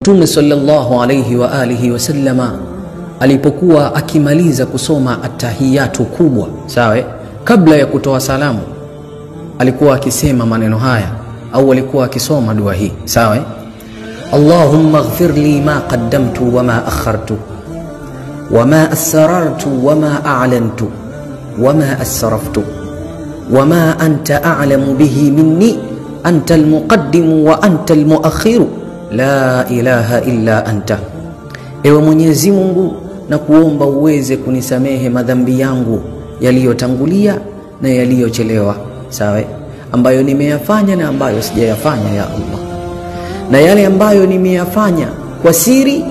Mtume sallallahu alayhi wa alihi wasallama alipokuwa akimaliza kusoma atahiyatu kubwa, sawa, kabla ya kutoa salamu alikuwa akisema maneno haya au alikuwa akisoma dua hii, sawa. Allahumma ighfir li ma qaddamtu wa ma akhartu wa ma asrartu wa ma a'lantu wa ma asraftu wa ma anta a'lamu bihi minni anta al-muqaddimu wa anta al-muakhiru la ilaha illa anta. Ewe Mwenyezi Mungu, na kuomba uweze kunisamehe madhambi yangu yaliyotangulia na yaliyochelewa, sawa, ambayo nimeyafanya na ambayo sijayafanya ya Allah, na yale ambayo nimeyafanya kwa siri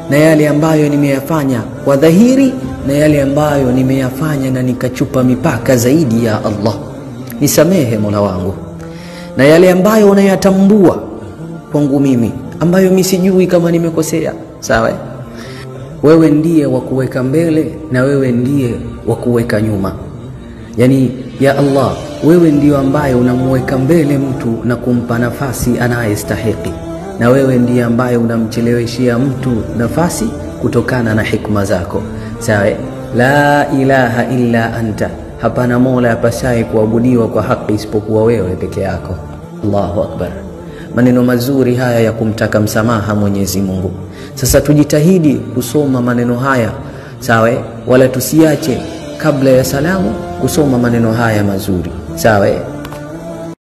na yale ambayo nimeyafanya kwa dhahiri na yale ambayo nimeyafanya na nikachupa mipaka zaidi ya Allah. Nisamehe Mola wangu, na yale ambayo unayatambua kwangu mimi ambayo mimi sijui kama nimekosea, sawa. Wewe ndiye wa kuweka mbele na wewe ndiye wa kuweka nyuma. Yani ya Allah, wewe ndiyo ambaye unamweka mbele mtu na kumpa nafasi anayestahili, na wewe ndiye ambaye unamcheleweshia mtu nafasi kutokana na hikma zako, sawa. La ilaha illa anta, hapana mola apasaye kuabudiwa kwa haki isipokuwa wewe peke yako. Allahu akbar. Maneno mazuri haya ya kumtaka msamaha Mwenyezi Mungu. Sasa tujitahidi kusoma maneno haya, sawa, wala tusiache kabla ya salamu kusoma maneno haya mazuri, sawa.